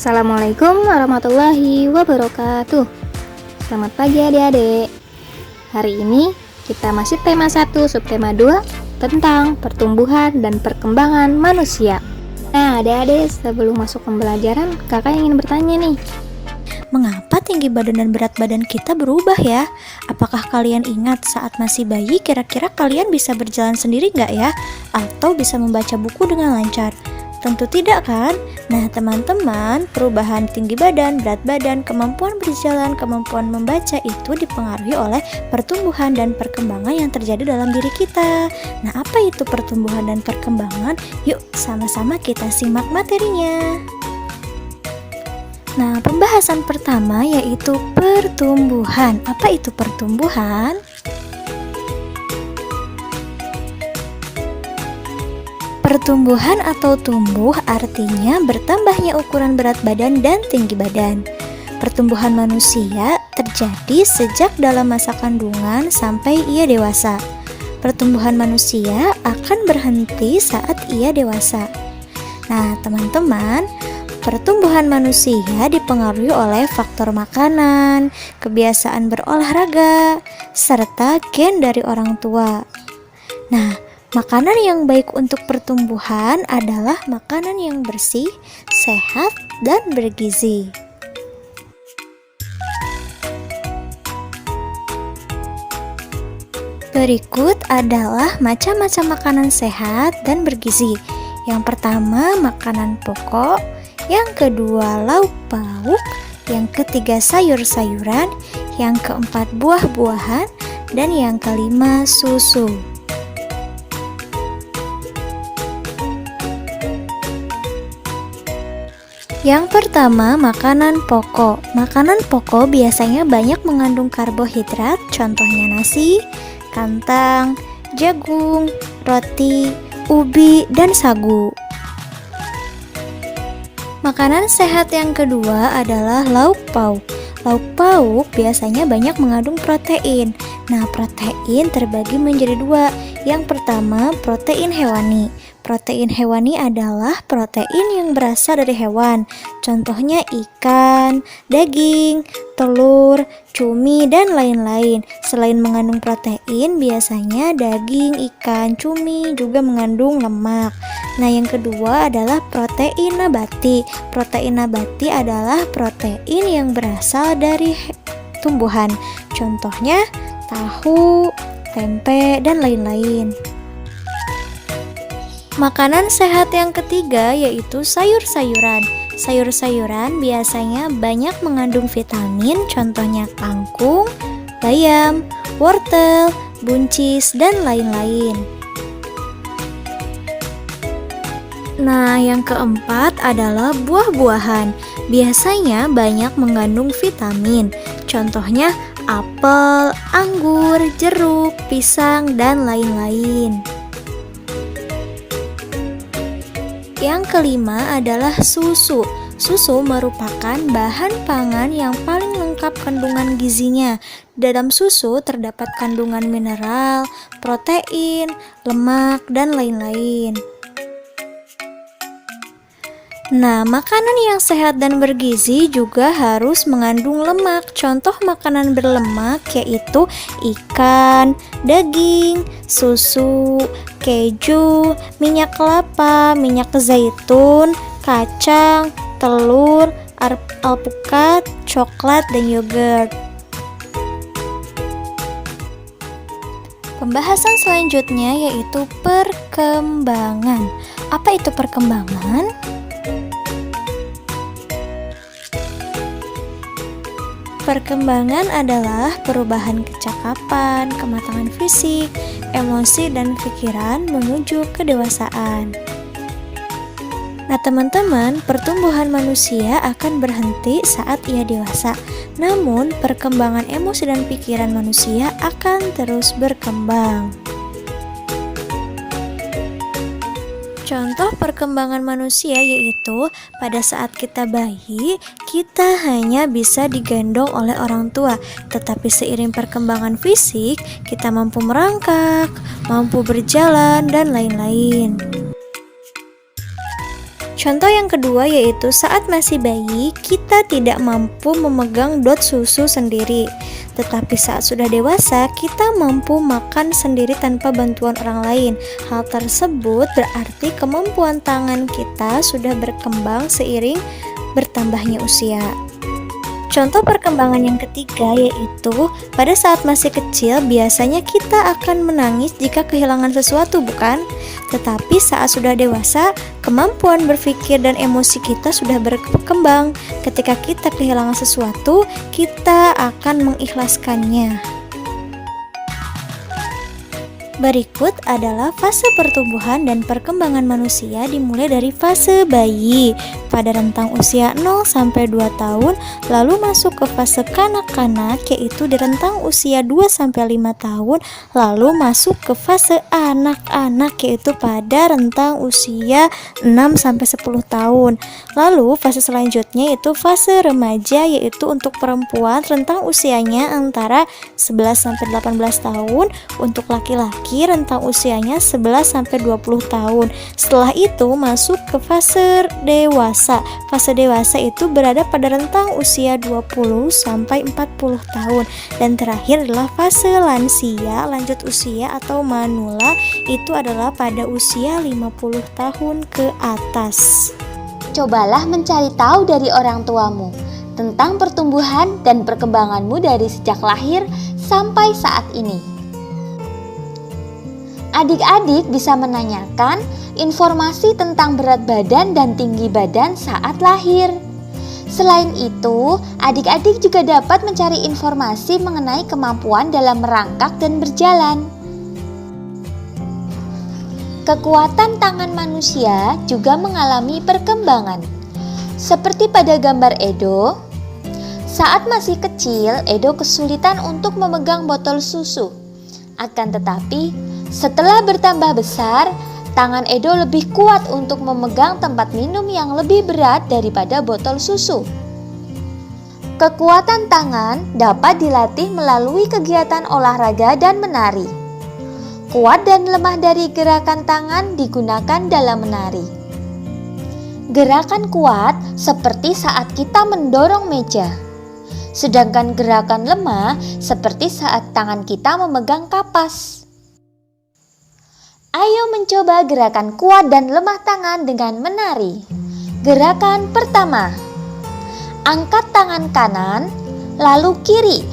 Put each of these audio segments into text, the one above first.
Assalamualaikum warahmatullahi wabarakatuh. Selamat pagi adik-adik. Hari ini kita masih tema 1 subtema 2 tentang pertumbuhan dan perkembangan manusia. Nah adik-adik, sebelum masuk pembelajaran, kakak ingin bertanya nih, mengapa tinggi badan dan berat badan kita berubah ya? Apakah kalian ingat saat masih bayi kira-kira kalian bisa berjalan sendiri nggak ya? Atau bisa membaca buku dengan lancar? Tentu tidak kan? Nah teman-teman, perubahan tinggi badan, berat badan, kemampuan berjalan, kemampuan membaca itu dipengaruhi oleh pertumbuhan dan perkembangan yang terjadi dalam diri kita. Nah apa itu pertumbuhan dan perkembangan? Yuk sama-sama kita simak materinya. Nah, pembahasan pertama yaitu pertumbuhan. Apa itu pertumbuhan? Pertumbuhan atau tumbuh artinya bertambahnya ukuran berat badan dan tinggi badan. Pertumbuhan manusia terjadi sejak dalam masa kandungan sampai ia dewasa. Pertumbuhan manusia akan berhenti saat ia dewasa. Nah, teman-teman, pertumbuhan manusia dipengaruhi oleh faktor makanan, kebiasaan berolahraga, serta gen dari orang tua. Nah, makanan yang baik untuk pertumbuhan adalah makanan yang bersih, sehat, dan bergizi. Berikut adalah macam-macam makanan sehat dan bergizi. Yang pertama, makanan pokok. Yang kedua, lauk pauk. Yang ketiga, sayur-sayuran. Yang keempat, buah-buahan. Dan yang kelima, susu. Yang pertama, makanan pokok. Makanan pokok biasanya banyak mengandung karbohidrat, contohnya nasi, kentang, jagung, roti, ubi, dan sagu. Makanan sehat yang kedua adalah lauk pauk. Lauk pauk biasanya banyak mengandung protein. Nah, protein terbagi menjadi dua. Yang pertama, protein hewani. Protein hewani adalah protein yang berasal dari hewan. Contohnya ikan, daging, telur, cumi, dan lain-lain. Selain mengandung protein, biasanya daging, ikan, cumi juga mengandung lemak. Nah, yang kedua adalah protein nabati. Protein nabati adalah protein yang berasal dari tumbuhan. Contohnya tahu, tempe, dan lain-lain. Makanan sehat yang ketiga yaitu sayur-sayuran. Sayur-sayuran biasanya banyak mengandung vitamin, contohnya kangkung, bayam, wortel, buncis, dan lain-lain. Nah, yang keempat adalah buah-buahan. Biasanya banyak mengandung vitamin, contohnya apel, anggur, jeruk, pisang, dan lain-lain. Yang kelima adalah susu. Susu merupakan bahan pangan yang paling lengkap kandungan gizinya. Dalam susu terdapat kandungan mineral, protein, lemak, dan lain-lain. Nah, makanan yang sehat dan bergizi juga harus mengandung lemak. Contoh makanan berlemak yaitu ikan, daging, susu, keju, minyak kelapa, minyak zaitun, kacang, telur, alpukat, coklat, dan yogurt. Pembahasan selanjutnya yaitu perkembangan. Apa itu perkembangan? Perkembangan adalah perubahan kecakapan, kematangan fisik, emosi, dan pikiran menuju kedewasaan. Nah teman-teman, pertumbuhan manusia akan berhenti saat ia dewasa. Namun, perkembangan emosi dan pikiran manusia akan terus berkembang. Contoh perkembangan manusia yaitu pada saat kita bayi, kita hanya bisa digendong oleh orang tua. Tetapi seiring perkembangan fisik, kita mampu merangkak, mampu berjalan, dan lain-lain. Contoh yang kedua yaitu saat masih bayi, kita tidak mampu memegang dot susu sendiri. Tetapi saat sudah dewasa, kita mampu makan sendiri tanpa bantuan orang lain. Hal tersebut berarti kemampuan tangan kita sudah berkembang seiring bertambahnya usia. Contoh perkembangan yang ketiga yaitu pada saat masih kecil biasanya kita akan menangis jika kehilangan sesuatu, bukan? Tetapi saat sudah dewasa, kemampuan berpikir dan emosi kita sudah berkembang. Ketika kita kehilangan sesuatu, kita akan mengikhlaskannya. Berikut adalah fase pertumbuhan dan perkembangan manusia dimulai dari fase bayi pada rentang usia 0 sampai 2 tahun, lalu masuk ke fase kanak-kanak yaitu di rentang usia 2 sampai 5 tahun, lalu masuk ke fase anak-anak yaitu pada rentang usia 6 sampai 10 tahun. Lalu fase selanjutnya yaitu fase remaja yaitu untuk perempuan rentang usianya antara 11 sampai 18 tahun, untuk laki-laki rentang usianya 11 sampai 20 tahun. Setelah itu masuk ke fase dewasa. Fase dewasa itu berada pada rentang usia 20 sampai 40 tahun. Dan terakhir adalah fase lansia, lanjut usia atau manula, itu adalah pada usia 50 tahun ke atas. Cobalah mencari tahu dari orang tuamu tentang pertumbuhan dan perkembanganmu dari sejak lahir sampai saat ini. Adik-adik bisa menanyakan informasi tentang berat badan dan tinggi badan saat lahir. Selain itu, adik-adik juga dapat mencari informasi mengenai kemampuan dalam merangkak dan berjalan. Kekuatan tangan manusia juga mengalami perkembangan. Seperti pada gambar Edo, saat masih kecil, Edo kesulitan untuk memegang botol susu. Akan tetapi, setelah bertambah besar, tangan Edo lebih kuat untuk memegang tempat minum yang lebih berat daripada botol susu. Kekuatan tangan dapat dilatih melalui kegiatan olahraga dan menari. Kuat dan lemah dari gerakan tangan digunakan dalam menari. Gerakan kuat seperti saat kita mendorong meja. Sedangkan gerakan lemah seperti saat tangan kita memegang kapas. Ayo mencoba gerakan kuat dan lemah tangan dengan menari. Gerakan pertama, angkat tangan kanan, lalu kiri.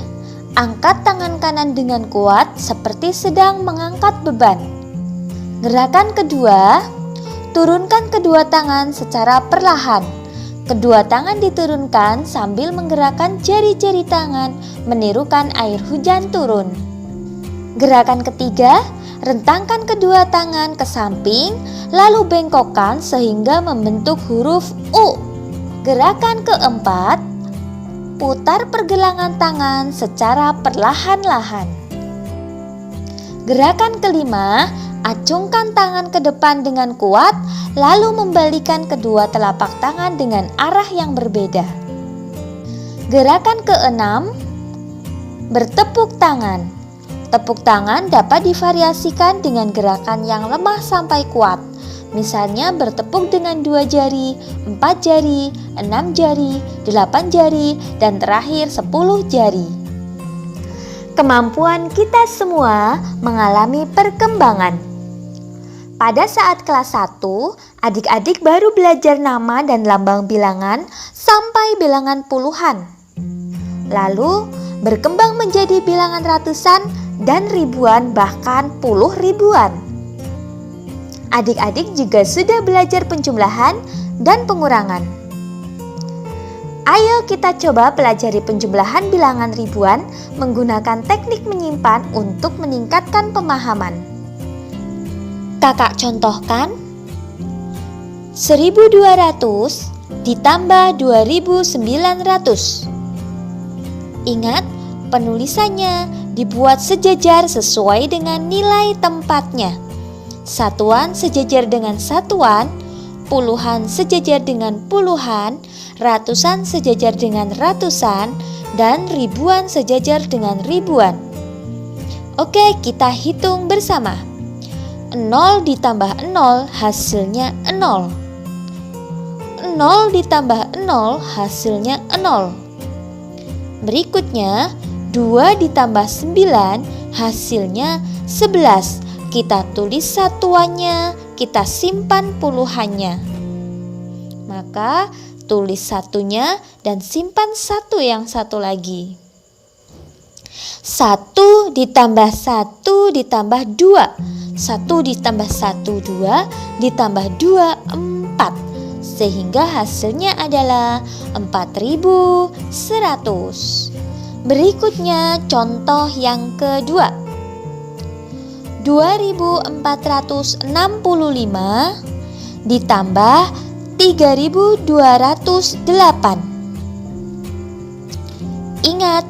Angkat tangan kanan dengan kuat seperti sedang mengangkat beban. Gerakan kedua, turunkan kedua tangan secara perlahan. Kedua tangan diturunkan sambil menggerakkan jari-jari tangan, menirukan air hujan turun. Gerakan ketiga, rentangkan kedua tangan ke samping, lalu bengkokkan sehingga membentuk huruf U. Gerakan keempat, putar pergelangan tangan secara perlahan-lahan. Gerakan kelima, acungkan tangan ke depan dengan kuat, lalu membalikan kedua telapak tangan dengan arah yang berbeda. Gerakan keenam, bertepuk tangan. Tepuk tangan dapat divariasikan dengan gerakan yang lemah sampai kuat. Misalnya bertepuk dengan 2 jari, 4 jari, 6 jari, 8 jari, dan terakhir 10 jari. Kemampuan kita semua mengalami perkembangan. Pada saat kelas 1, adik-adik baru belajar nama dan lambang bilangan sampai bilangan puluhan. Lalu berkembang menjadi bilangan ratusan dan ribuan, bahkan puluh ribuan. Adik-adik juga sudah belajar penjumlahan dan pengurangan. Ayo kita coba pelajari penjumlahan bilangan ribuan menggunakan teknik menyimpan untuk meningkatkan pemahaman. Kakak contohkan, 1200 ditambah 2900. Ingat, penulisannya dibuat sejajar sesuai dengan nilai tempatnya. Satuan sejajar dengan satuan, puluhan sejajar dengan puluhan, ratusan sejajar dengan ratusan, dan ribuan sejajar dengan ribuan. Oke, kita hitung bersama. 0 ditambah 0 hasilnya 0. 0 ditambah 0 hasilnya 0. Berikutnya 2 ditambah 9 hasilnya 11. Kita tulis satuannya, kita simpan puluhannya. Maka tulis satunya dan simpan satu yang satu lagi. 1 ditambah 1 ditambah 2. 1 ditambah 1 2 ditambah 2 4. Sehingga hasilnya adalah 4100. Berikutnya contoh yang kedua. 2465 ditambah 3208. Ingat,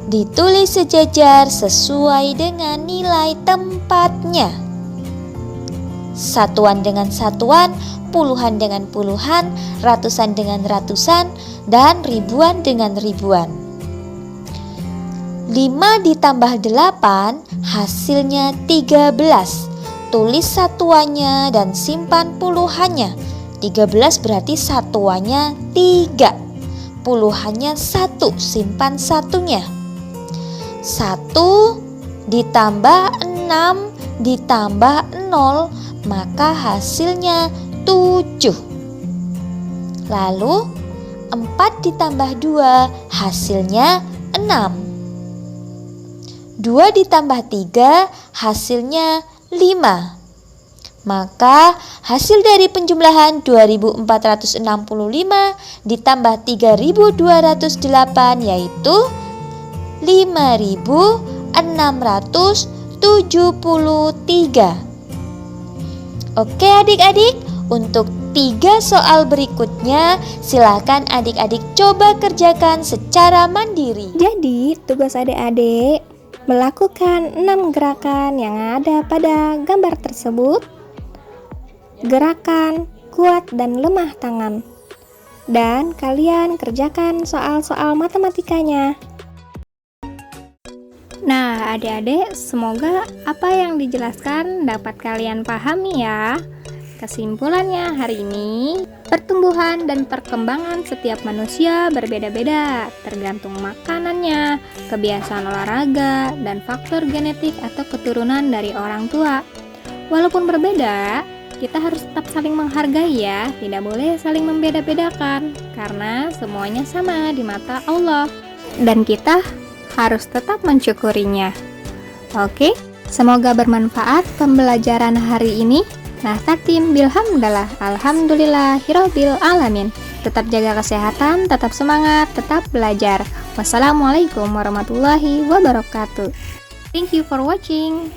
ditulis sejajar sesuai dengan nilai tempatnya. Satuan dengan satuan, puluhan dengan puluhan, ratusan dengan ratusan, dan ribuan dengan ribuan. 5 ditambah 8 hasilnya 13. Tulis satuannya dan simpan puluhannya. 13 berarti satuannya 3. Puluhannya 1, simpan satunya. 1 ditambah 6 ditambah 0, maka hasilnya 7. Lalu 4 ditambah 2 hasilnya 6. 2 ditambah 3 hasilnya 5. Maka hasil dari penjumlahan 2465 ditambah 3208 yaitu 5673. Oke adik-adik, untuk 3 soal berikutnya silakan adik-adik coba kerjakan secara mandiri. Jadi, tugas adik-adik melakukan 6 gerakan yang ada pada gambar tersebut. Gerakan kuat dan lemah tangan. Dan kalian kerjakan soal-soal matematikanya. Nah, adik-adik, semoga apa yang dijelaskan dapat kalian pahami ya. Kesimpulannya hari ini, pertumbuhan dan perkembangan setiap manusia berbeda-beda, tergantung makanannya, kebiasaan olahraga, dan faktor genetik atau keturunan dari orang tua. Walaupun berbeda, kita harus tetap saling menghargai ya, tidak boleh saling membeda-bedakan, karena semuanya sama di mata Allah. Dan kita harus tetap mensyukurinya. Oke, semoga bermanfaat pembelajaran hari ini. Nah, takdim bilhamdalah, alhamdulillahirabbil alamin. Tetap jaga kesehatan, tetap semangat, tetap belajar. Wassalamualaikum warahmatullahi wabarakatuh. Thank you for watching.